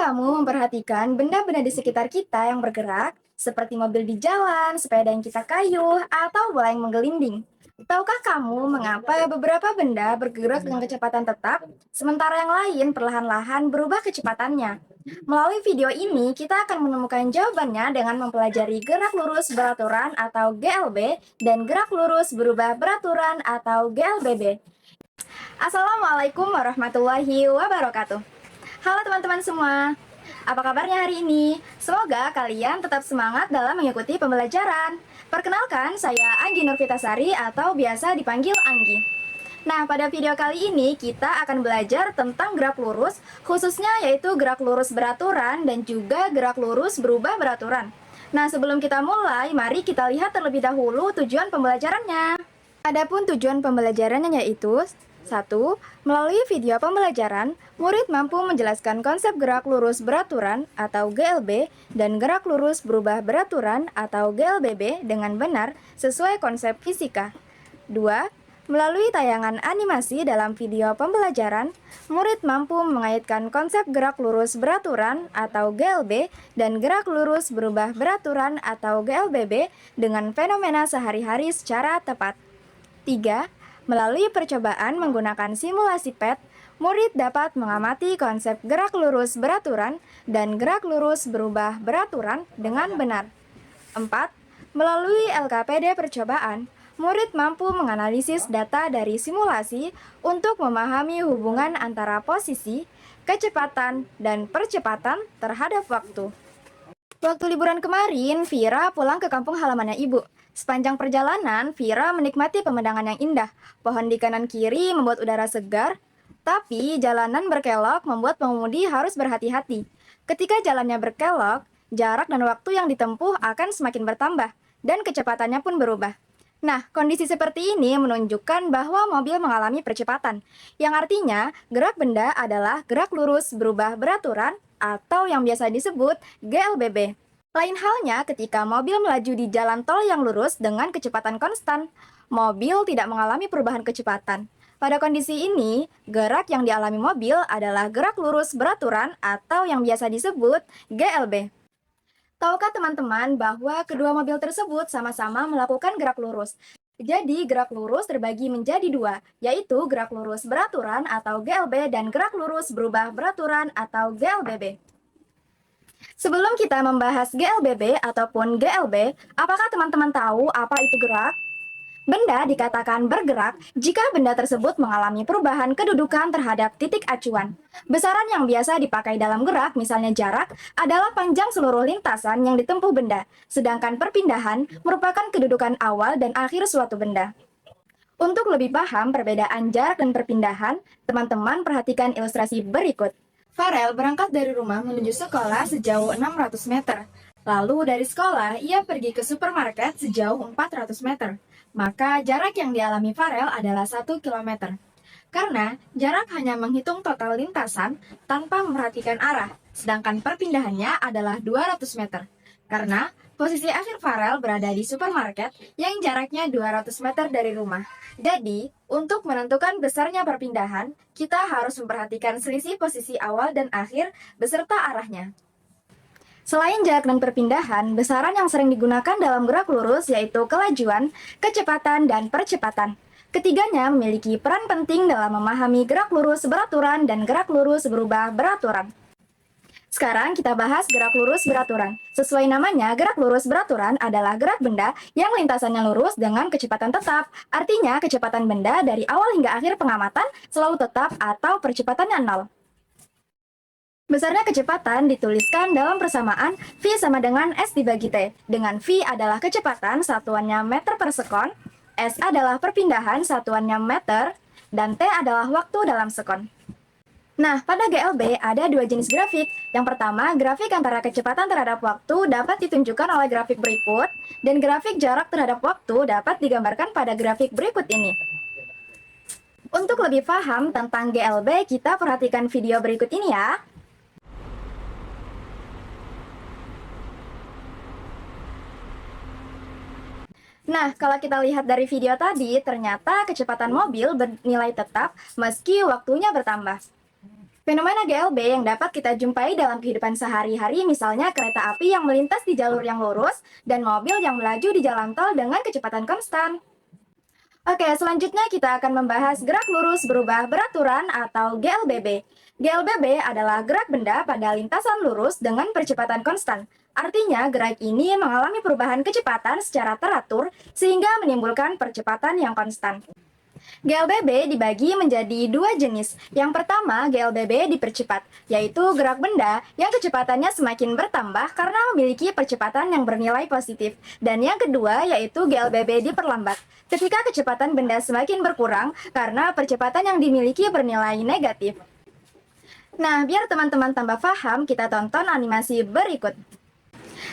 kamu memperhatikan benda-benda di sekitar kita yang bergerak, seperti mobil di jalan, sepeda yang kita kayuh, atau bola yang menggelinding? Tahukah kamu mengapa beberapa benda bergerak dengan kecepatan tetap, sementara yang lain perlahan-lahan berubah kecepatannya? Melalui video ini, kita akan menemukan jawabannya dengan mempelajari gerak lurus beraturan atau GLB dan gerak lurus berubah beraturan atau GLBB. Assalamualaikum warahmatullahi wabarakatuh. Halo teman-teman semua, apa kabarnya hari ini? Semoga kalian tetap semangat dalam mengikuti pembelajaran. Perkenalkan, saya Anggi Nurfitasari atau biasa dipanggil Anggi. Nah, pada video kali ini kita akan belajar tentang gerak lurus, khususnya yaitu gerak lurus beraturan dan juga gerak lurus berubah beraturan. Nah, sebelum kita mulai, mari kita lihat terlebih dahulu tujuan pembelajarannya. Adapun tujuan pembelajarannya yaitu 1. Melalui video pembelajaran, murid mampu menjelaskan konsep gerak lurus beraturan atau GLB dan gerak lurus berubah beraturan atau GLBB dengan benar sesuai konsep fisika. 2. Melalui tayangan animasi dalam video pembelajaran, murid mampu mengaitkan konsep gerak lurus beraturan atau GLB dan gerak lurus berubah beraturan atau GLBB dengan fenomena sehari-hari secara tepat. 3. Melalui percobaan menggunakan simulasi PET, murid dapat mengamati konsep gerak lurus beraturan dan gerak lurus berubah beraturan dengan benar. 4. Melalui LKPD percobaan, murid mampu menganalisis data dari simulasi untuk memahami hubungan antara posisi, kecepatan, dan percepatan terhadap waktu. Waktu liburan kemarin, Vira pulang ke kampung halamannya ibu. Sepanjang perjalanan, Vira menikmati pemandangan yang indah. Pohon di kanan kiri membuat udara segar, tapi jalanan berkelok membuat pengemudi harus berhati-hati. Ketika jalannya berkelok, jarak dan waktu yang ditempuh akan semakin bertambah, dan kecepatannya pun berubah. Nah, kondisi seperti ini menunjukkan bahwa mobil mengalami percepatan, yang artinya gerak benda adalah gerak lurus berubah beraturan atau yang biasa disebut GLBB. Lain halnya ketika mobil melaju di jalan tol yang lurus dengan kecepatan konstan, mobil tidak mengalami perubahan kecepatan. Pada kondisi ini, gerak yang dialami mobil adalah gerak lurus beraturan atau yang biasa disebut GLB. Tahukah teman-teman bahwa kedua mobil tersebut sama-sama melakukan gerak lurus? Jadi, gerak lurus terbagi menjadi dua, yaitu gerak lurus beraturan atau GLB dan gerak lurus berubah beraturan atau GLBB. Sebelum kita membahas GLBB ataupun GLB, apakah teman-teman tahu apa itu gerak? Benda dikatakan bergerak jika benda tersebut mengalami perubahan kedudukan terhadap titik acuan. Besaran yang biasa dipakai dalam gerak, misalnya jarak, adalah panjang seluruh lintasan yang ditempuh benda, sedangkan perpindahan merupakan kedudukan awal dan akhir suatu benda. Untuk lebih paham perbedaan jarak dan perpindahan, teman-teman perhatikan ilustrasi berikut. Farel berangkat dari rumah menuju sekolah sejauh 600 meter. Lalu dari sekolah, ia pergi ke supermarket sejauh 400 meter. Maka jarak yang dialami Farel adalah 1 km. Karena jarak hanya menghitung total lintasan tanpa memperhatikan arah, sedangkan perpindahannya adalah 200 meter. Karena posisi akhir Farel berada di supermarket yang jaraknya 200 meter dari rumah. Jadi, untuk menentukan besarnya perpindahan, kita harus memperhatikan selisih posisi awal dan akhir beserta arahnya. Selain jarak dan perpindahan, besaran yang sering digunakan dalam gerak lurus yaitu kelajuan, kecepatan, dan percepatan. Ketiganya memiliki peran penting dalam memahami gerak lurus beraturan dan gerak lurus berubah beraturan. Sekarang kita bahas gerak lurus beraturan. Sesuai namanya, gerak lurus beraturan adalah gerak benda yang lintasannya lurus dengan kecepatan tetap. Artinya, kecepatan benda dari awal hingga akhir pengamatan selalu tetap atau percepatannya 0. Besarnya kecepatan dituliskan dalam persamaan V sama dengan S dibagi T, dengan V adalah kecepatan satuannya meter per sekon, S adalah perpindahan satuannya meter, dan T adalah waktu dalam sekon. Nah, pada GLB ada dua jenis grafik. Yang pertama, grafik antara kecepatan terhadap waktu dapat ditunjukkan oleh grafik berikut, dan grafik jarak terhadap waktu dapat digambarkan pada grafik berikut ini. Untuk lebih paham tentang GLB, kita perhatikan video berikut ini ya. Nah, kalau kita lihat dari video tadi, ternyata kecepatan mobil bernilai tetap meski waktunya bertambah. Fenomena GLB yang dapat kita jumpai dalam kehidupan sehari-hari misalnya kereta api yang melintas di jalur yang lurus dan mobil yang melaju di jalan tol dengan kecepatan konstan. Oke, selanjutnya kita akan membahas gerak lurus berubah beraturan atau GLBB. GLBB adalah gerak benda pada lintasan lurus dengan percepatan konstan. Artinya, gerak ini mengalami perubahan kecepatan secara teratur sehingga menimbulkan percepatan yang konstan. GLBB dibagi menjadi dua jenis. Yang pertama, GLBB dipercepat, yaitu gerak benda yang kecepatannya semakin bertambah karena memiliki percepatan yang bernilai positif. Dan yang kedua, yaitu GLBB diperlambat, ketika kecepatan benda semakin berkurang karena percepatan yang dimiliki bernilai negatif. Nah, biar teman-teman tambah paham, kita tonton animasi berikut.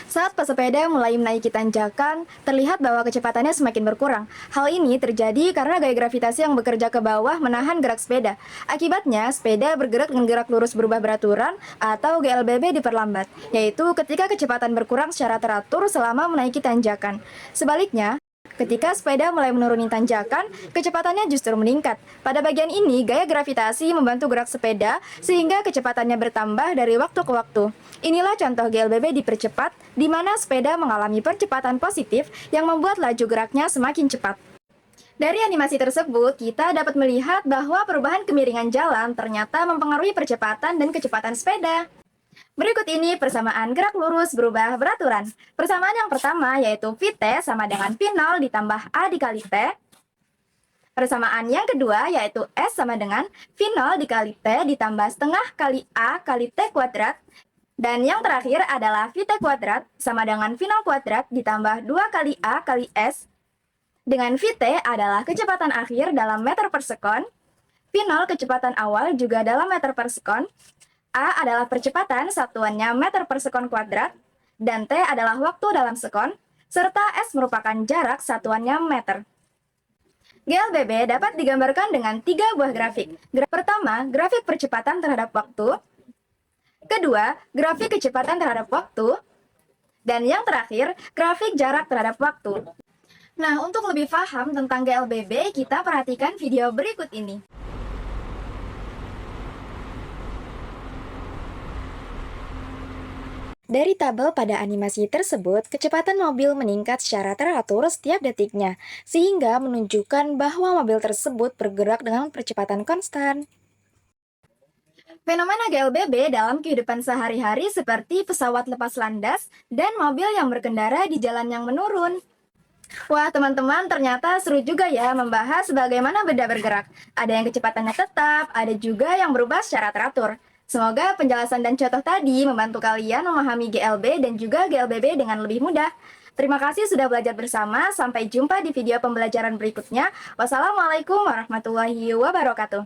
Saat pesepeda mulai menaiki tanjakan, terlihat bahwa kecepatannya semakin berkurang. Hal ini terjadi karena gaya gravitasi yang bekerja ke bawah menahan gerak sepeda. Akibatnya, sepeda bergerak dengan gerak lurus berubah beraturan atau GLBB diperlambat, yaitu ketika kecepatan berkurang secara teratur selama menaiki tanjakan. Sebaliknya, ketika sepeda mulai menuruni tanjakan, kecepatannya justru meningkat. Pada bagian ini, gaya gravitasi membantu gerak sepeda sehingga kecepatannya bertambah dari waktu ke waktu. Inilah contoh GLBB dipercepat, di mana sepeda mengalami percepatan positif yang membuat laju geraknya semakin cepat. Dari animasi tersebut, kita dapat melihat bahwa perubahan kemiringan jalan ternyata mempengaruhi percepatan dan kecepatan sepeda. Berikut ini persamaan gerak lurus berubah beraturan. Persamaan yang pertama yaitu Vt sama dengan V0 ditambah A dikali T. Persamaan yang kedua yaitu S sama dengan V0 dikali T ditambah setengah kali A kali T kuadrat. Dan yang terakhir adalah Vt kuadrat sama dengan V0 kuadrat ditambah 2 kali A kali S. Dengan Vt adalah kecepatan akhir dalam meter per sekon. V0 kecepatan awal juga dalam meter per sekon. A adalah percepatan, satuannya meter per sekon kuadrat, dan T adalah waktu dalam sekon, serta S merupakan jarak, satuannya meter. GLBB dapat digambarkan dengan 3 buah grafik. Pertama, grafik percepatan terhadap waktu. Kedua, grafik kecepatan terhadap waktu. Dan yang terakhir, grafik jarak terhadap waktu. Nah, untuk lebih paham tentang GLBB, kita perhatikan video berikut ini. Dari tabel pada animasi tersebut, kecepatan mobil meningkat secara teratur setiap detiknya, sehingga menunjukkan bahwa mobil tersebut bergerak dengan percepatan konstan. Fenomena GLBB dalam kehidupan sehari-hari seperti pesawat lepas landas dan mobil yang berkendara di jalan yang menurun. Wah, teman-teman, ternyata seru juga ya membahas bagaimana benda bergerak. Ada yang kecepatannya tetap, ada juga yang berubah secara teratur. Semoga penjelasan dan contoh tadi membantu kalian memahami GLB dan juga GLBB dengan lebih mudah. Terima kasih sudah belajar bersama. Sampai jumpa di video pembelajaran berikutnya. Wassalamualaikum warahmatullahi wabarakatuh.